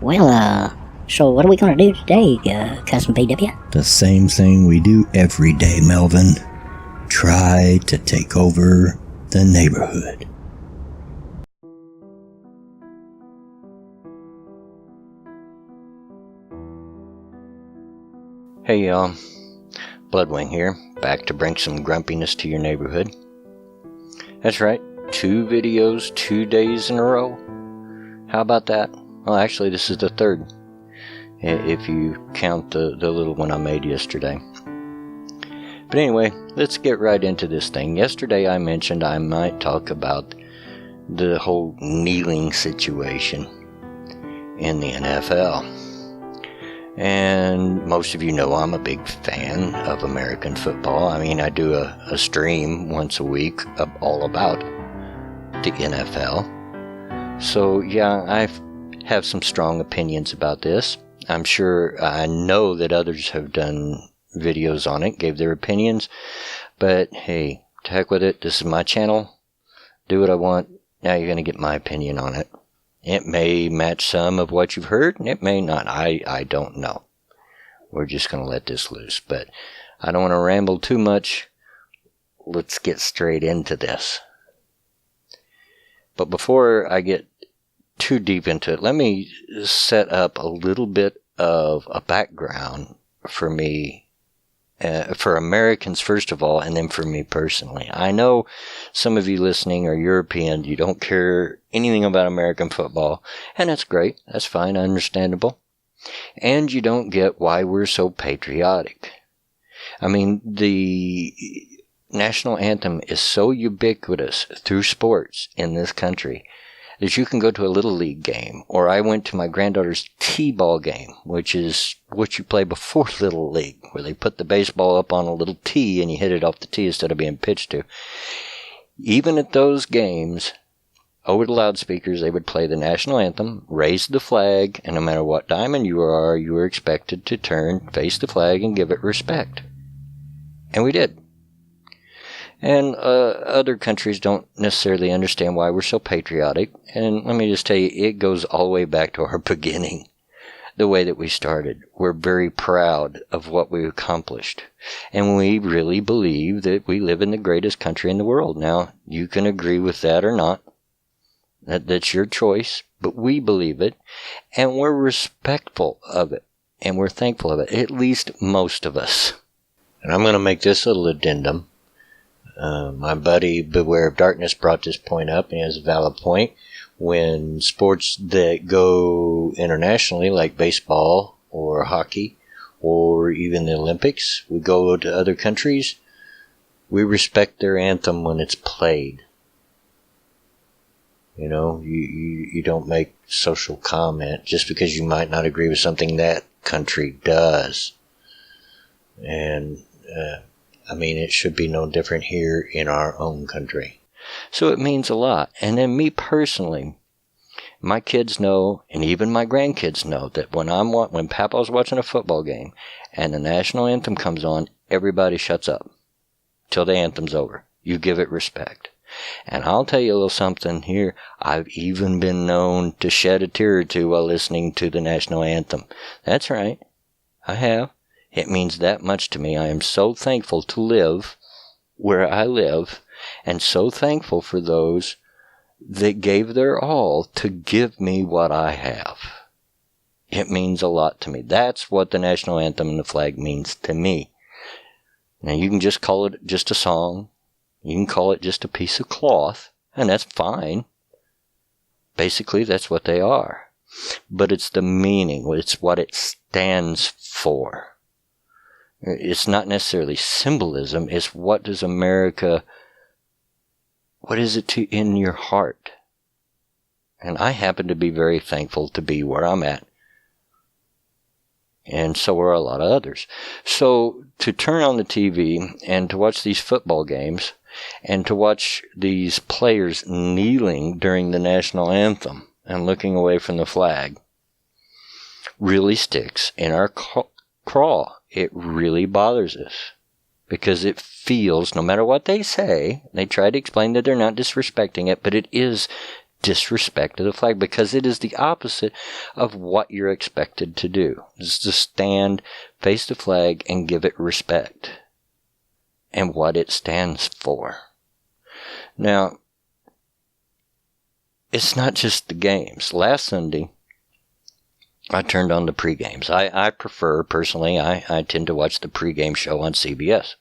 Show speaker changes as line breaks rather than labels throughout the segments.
So what are we gonna do today, Cousin PW?
The same thing we do every day, Melvin. Try to take over the neighborhood.
Hey y'all, Bloodwing here, back to bring some grumpiness to your neighborhood. That's right, 2 videos, 2 days in a row. How about that? Well, actually, this is the 3rd, if you count the little one I made yesterday. But anyway, let's get right into this thing. Yesterday I mentioned I might talk about the whole kneeling situation in the NFL. And most of you know I'm a big fan of American football. I mean, I do a stream once a week all about the NFL. So yeah, I have some strong opinions about this. I'm sure, I know that others have done videos on it, gave their opinions. But hey, to heck with it. This is my channel. Do what I want. Now you're going to get my opinion on it. It may match some of what you've heard, and it may not. I don't know. We're just going to let this loose. But I don't want to ramble too much. Let's get straight into this. But before I get too deep into it, let me set up a little bit of a background for me. For Americans, first of all, and then for me personally. I know some of you listening are European. You don't care anything about American football, and that's great. That's fine, understandable. And you don't get why we're so patriotic. I mean, the national anthem is so ubiquitous through sports in this country that you can go to a Little League game, or I went to my granddaughter's T-ball game, which is what you play before Little League, where they put the baseball up on a little tee and you hit it off the tee instead of being pitched to. Even at those games, over the loudspeakers, they would play the national anthem, raise the flag, and no matter what diamond you were expected to turn, face the flag, and give it respect. And we did. And other countries don't necessarily understand why we're so patriotic. And let me just tell you, it goes all the way back to our beginning, the way that we started. We're very proud of what we accomplished. And we really believe that we live in the greatest country in the world. Now, you can agree with that or not. That's your choice. But we believe it. And we're respectful of it. And we're thankful of it. At least most of us. And I'm going to make this little addendum. My buddy Beware of Darkness brought this point up, and he has a valid point. When sports that go internationally, like baseball or hockey or even the Olympics, we go to other countries, we respect their anthem when it's played. You know, you don't make social comment just because you might not agree with something that country does. And, I mean, it should be no different here in our own country. So it means a lot. And then me personally, my kids know, and even my grandkids know, that when Papa's watching a football game and the national anthem comes on, everybody shuts up till the anthem's over. You give it respect. And I'll tell you a little something here. I've even been known to shed a tear or two while listening to the national anthem. That's right. I have. It means that much to me. I am so thankful to live where I live, and so thankful for those that gave their all to give me what I have. It means a lot to me. That's what the national anthem and the flag means to me. Now, you can just call it just a song. You can call it just a piece of cloth, and that's fine. Basically, that's what they are. But it's the meaning. It's what it stands for. It's not necessarily symbolism. It's what is it in your heart? And I happen to be very thankful to be where I'm at. And so are a lot of others. So to turn on the TV and to watch these football games and to watch these players kneeling during the national anthem and looking away from the flag really sticks in our craw. It really bothers us because it feels, no matter what they say, they try to explain that they're not disrespecting it, but it is disrespect to the flag, because it is the opposite of what you're expected to do. It's to stand, face the flag, and give it respect and what it stands for. Now, it's not just the games. Last Sunday, I turned on the pre-games. I prefer, personally, I tend to watch the pre-game show on CBS.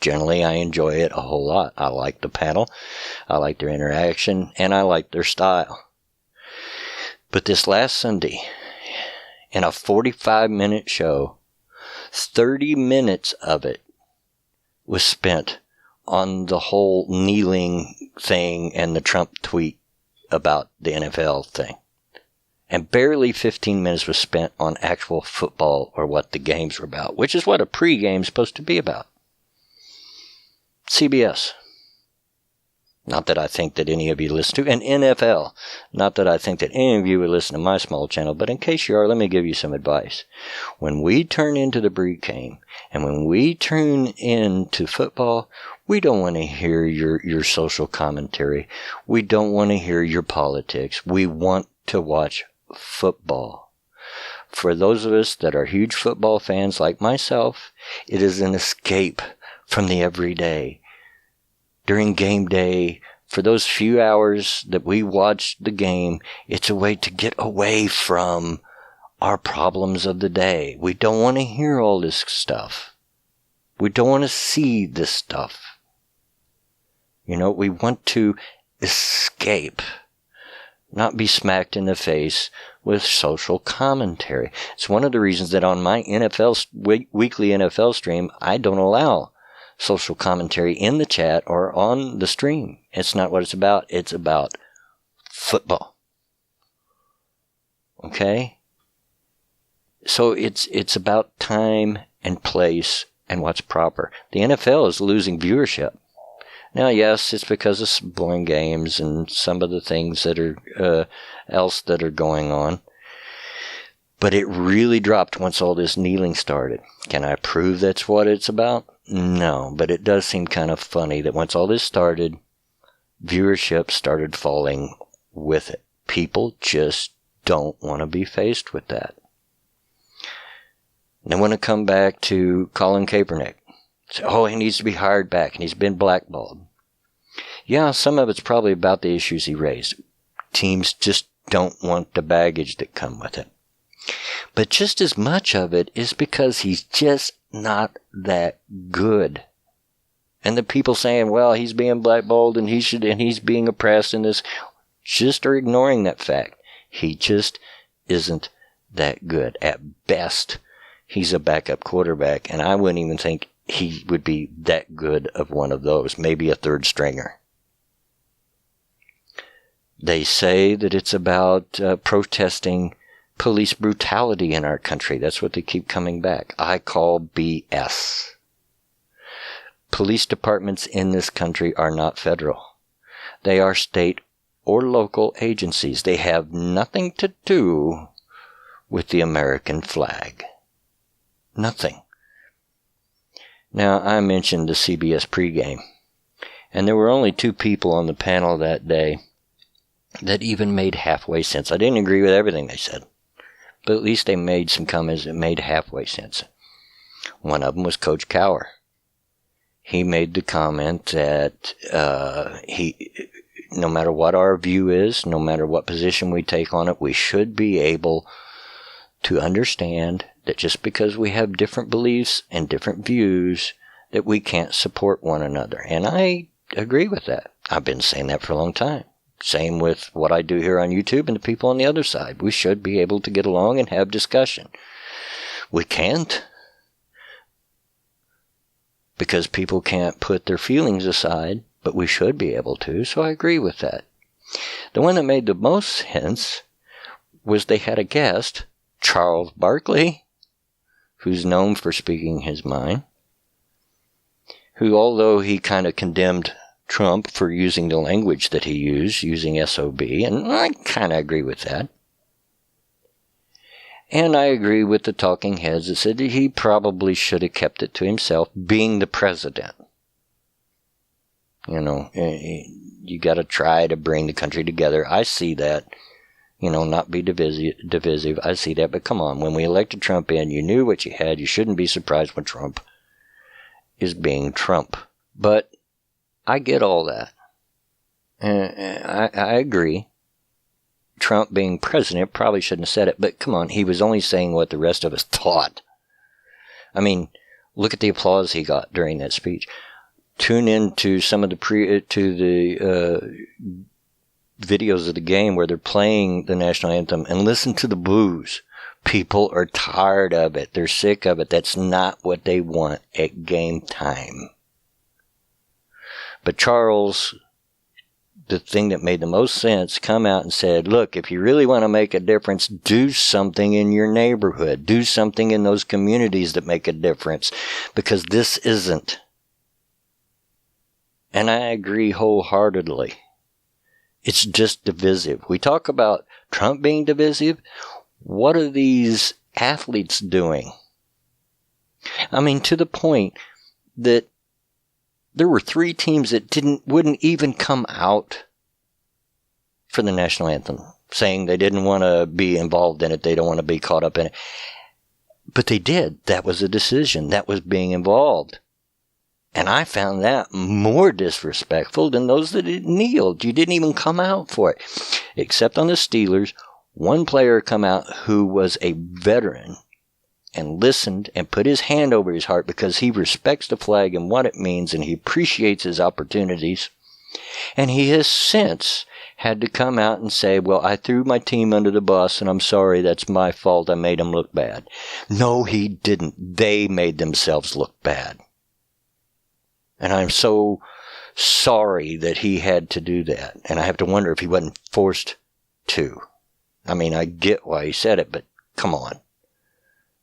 Generally, I enjoy it a whole lot. I like the panel, I like their interaction, and I like their style. But this last Sunday, in a 45-minute show, 30 minutes of it was spent on the whole kneeling thing and the Trump tweet about the NFL thing. And barely 15 minutes was spent on actual football or what the games were about, which is what a pre-game is supposed to be about. CBS. Not that I think that any of you listen to. And NFL. Not that I think that any of you would listen to my small channel, but in case you are, let me give you some advice. When we turn into the pre-game, and when we turn into football, we don't want to hear your social commentary. We don't want to hear your politics. We want to watch football. For those of us that are huge football fans like myself, it is an escape from the everyday. During game day, for those few hours that we watch the game, it's a way to get away from our problems of the day. We don't want to hear all this stuff. We don't want to see this stuff. You know, we want to escape, not be smacked in the face with social commentary. It's one of the reasons that on my weekly NFL stream, I don't allow social commentary in the chat or on the stream. It's not what it's about. It's about football. Okay? So it's about time and place and what's proper. The NFL is losing viewership. Now, yes, it's because of boring games and some of the things that are else that are going on. But it really dropped once all this kneeling started. Can I prove that's what it's about? No, but it does seem kind of funny that once all this started, viewership started falling with it. People just don't want to be faced with that. And I want to come back to Colin Kaepernick. Say, oh, he needs to be hired back, and he's been blackballed. Yeah, some of it's probably about the issues he raised. Teams just don't want the baggage that come with it. But just as much of it is because he's just not that good. And the people saying, well, he's being blackballed and he's being oppressed in this, just are ignoring that fact. He just isn't that good. At best, he's a backup quarterback, and I wouldn't even think he would be that good of one of those, maybe a third stringer. They say that it's about protesting police brutality in our country. That's what they keep coming back. I call BS. Police departments in this country are not federal. They are state or local agencies. They have nothing to do with the American flag. Nothing. Now, I mentioned the CBS pregame, and there were only 2 people on the panel that day that even made halfway sense. I didn't agree with everything they said, but at least they made some comments that made halfway sense. One of them was Coach Cower. He made the comment that no matter what our view is, no matter what position we take on it, we should be able to understand that just because we have different beliefs and different views, that we can't support one another. And I agree with that. I've been saying that for a long time. Same with what I do here on YouTube and the people on the other side. We should be able to get along and have discussion. We can't, because people can't put their feelings aside, but we should be able to, so I agree with that. The one that made the most sense was they had a guest, Charles Barkley, who's known for speaking his mind, who, although he kind of condemned Trump for using the language that he used, using SOB, and I kind of agree with that. And I agree with the talking heads that said that he probably should have kept it to himself, being the president. You got to try to bring the country together. I see that. Not be divisive. I see that. But come on, when we elected Trump in, you knew what you had. You shouldn't be surprised when Trump is being Trump. But I get all that. I agree. Trump being president probably shouldn't have said it. But come on, he was only saying what the rest of us thought. I mean, look at the applause he got during that speech. Tune in to some of the videos of the game where they're playing the national anthem and listen to the boos. People are tired of it. They're sick of it. That's not what they want at game time. But Charles, the thing that made the most sense, come out and said, look, if you really want to make a difference, do something in your neighborhood. Do something in those communities that make a difference. Because this isn't. And I agree wholeheartedly. It's just divisive. We talk about Trump being divisive. What are these athletes doing? I mean, to the point that there were 3 teams that wouldn't even come out for the national anthem, saying they didn't want to be involved in it. They don't want to be caught up in it. But they did. That was a decision. That was being involved. And I found that more disrespectful than those that kneeled. You didn't even come out for it. Except on the Steelers, one player come out who was a veteran and listened and put his hand over his heart because he respects the flag and what it means and he appreciates his opportunities. And he has since had to come out and say, well, I threw my team under the bus and I'm sorry, that's my fault. I made them look bad. No, he didn't. They made themselves look bad. And I'm so sorry that he had to do that. And I have to wonder if he wasn't forced to. I mean, I get why he said it, but come on.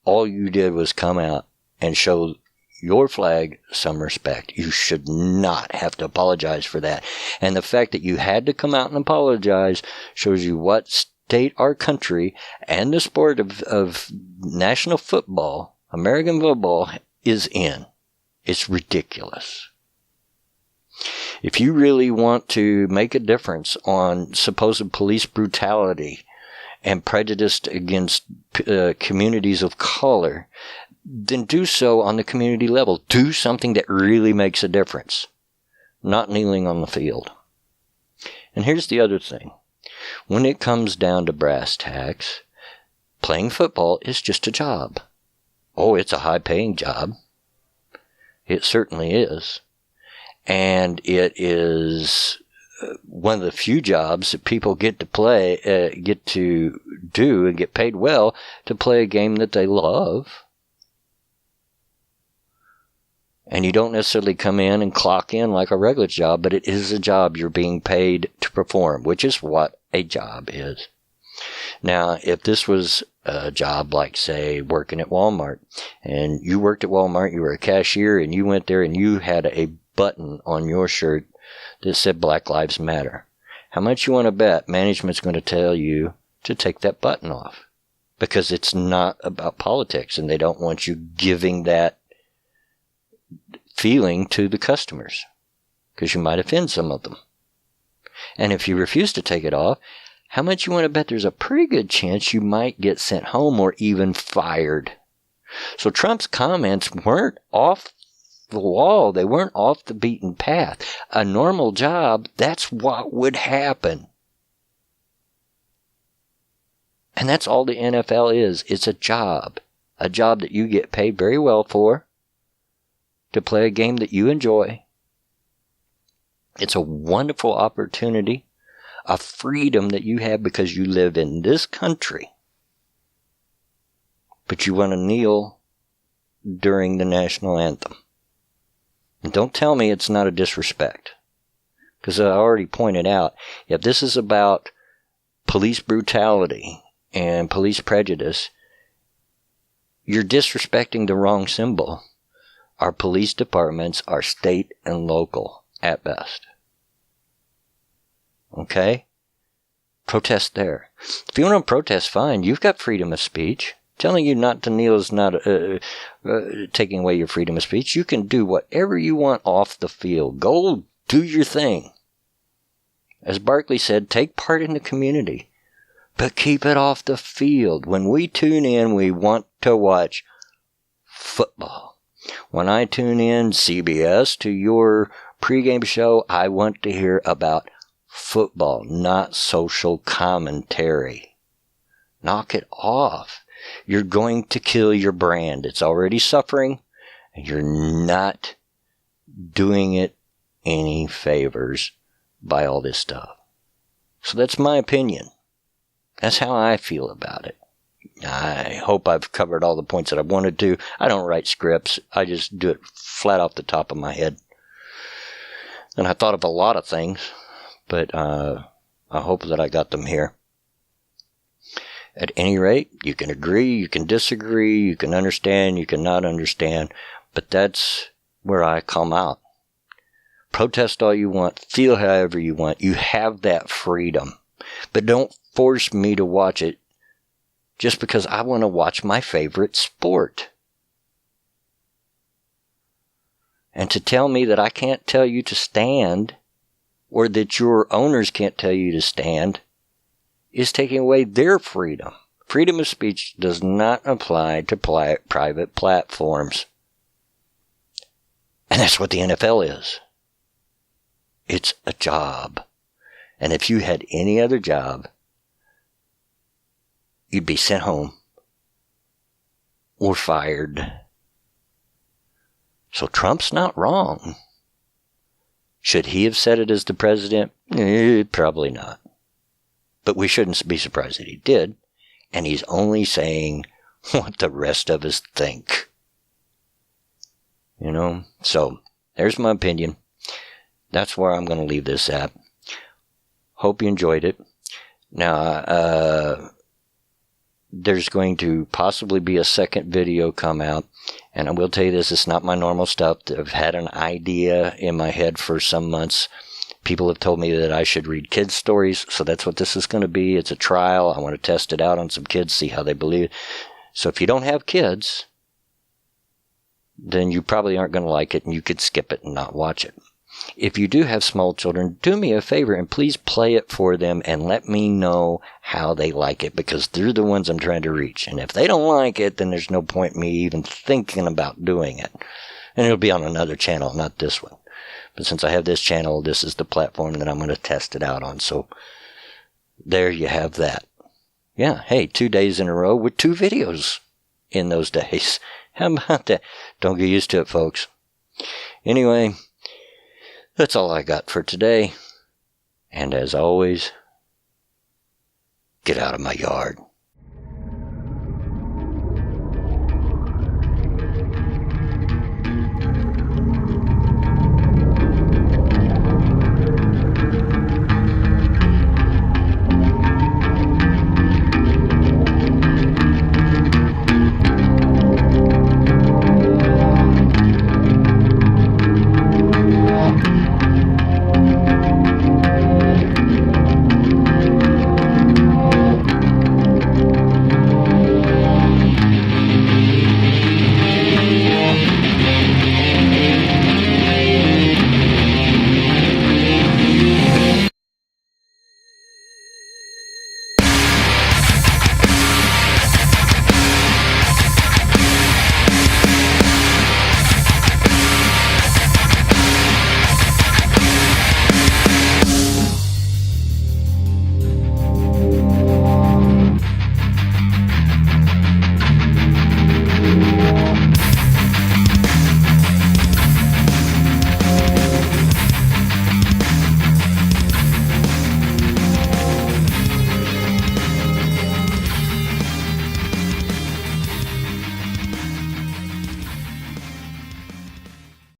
All you did was come out and show your flag some respect. You should not have to apologize for that. And the fact that you had to come out and apologize shows you what state our country and the sport of national football, American football, is in. It's ridiculous. If you really want to make a difference on supposed police brutality and prejudice against communities of color, then do so on the community level. Do something that really makes a difference, not kneeling on the field. And here's the other thing. When it comes down to brass tacks, playing football is just a job. Oh, it's a high-paying job. It certainly is. And it is one of the few jobs that people get to do and get paid well to play a game that they love. And you don't necessarily come in and clock in like a regular job, but it is a job you're being paid to perform, which is what a job is. Now, if this was a job like, say, working at Walmart, and you worked at Walmart, you were a cashier, and you went there and you had a button on your shirt that said Black Lives Matter. How much you want to bet management's going to tell you to take that button off? Because it's not about politics, and they don't want you giving that feeling to the customers, because you might offend some of them. And if you refuse to take it off, how much you want to bet there's a pretty good chance you might get sent home or even fired. So Trump's comments weren't off the wall. They weren't off the beaten path. A normal job, that's what would happen. And that's all the NFL is. It's a job. A job that you get paid very well for, to play a game that you enjoy. It's a wonderful opportunity, a freedom that you have because you live in this country. But you want to kneel during the national anthem. And don't tell me it's not a disrespect. Because I already pointed out, if this is about police brutality and police prejudice, you're disrespecting the wrong symbol. Our police departments are state and local at best. Okay? Protest there. If you want to protest, fine. You've got freedom of speech. Telling you not to kneel is not taking away your freedom of speech. You can do whatever you want off the field. Go Do your thing. As Barkley said, take part in the community, but keep it off the field. When we tune in, we want to watch football. When I tune in CBS to your pregame show, I want to hear about football, not social commentary. Knock it off. You're going to kill your brand. It's already suffering, and you're not doing it any favors by all this stuff. So that's my opinion. That's how I feel about it. I hope I've covered all the points that I wanted to. I don't write scripts. I just do it flat off the top of my head. And I thought of a lot of things, but I hope that I got them here. At any rate, you can agree, you can disagree, you can understand, you can not understand, but that's where I come out. Protest all you want, feel however you want. You have that freedom. But don't force me to watch it just because I want to watch my favorite sport. And to tell me that I can't tell you to stand, or that your owners can't tell you to stand, is taking away their freedom. Freedom of speech does not apply to private platforms. And that's what the NFL is. It's a job. And if you had any other job, you'd be sent home or fired. So Trump's not wrong. Should he have said it as the president? Probably not. But we shouldn't be surprised that he did. And he's only saying what the rest of us think. You know? So, there's my opinion. That's where I'm going to leave this at. Hope you enjoyed it. Now, there's going to possibly be a second video come out. And I will tell you this, it's not my normal stuff. I've had an idea in my head for some months. People have told me that I should read kids' stories, so that's what this is going to be. It's a trial. I want to test it out on some kids, see how they believe it. So if you don't have kids, then you probably aren't going to like it, and you could skip it and not watch it. If you do have small children, do me a favor and please play it for them and let me know how they like it, because they're the ones I'm trying to reach. And if they don't like it, then there's no point in me even thinking about doing it. And it'll be on another channel, not this one. But since I have this channel, this is the platform that I'm going to test it out on. So there you have that. Yeah, hey, 2 days in a row with 2 videos in those days. How about that? Don't get used to it, folks. Anyway, that's all I got for today. And as always, get out of my yard.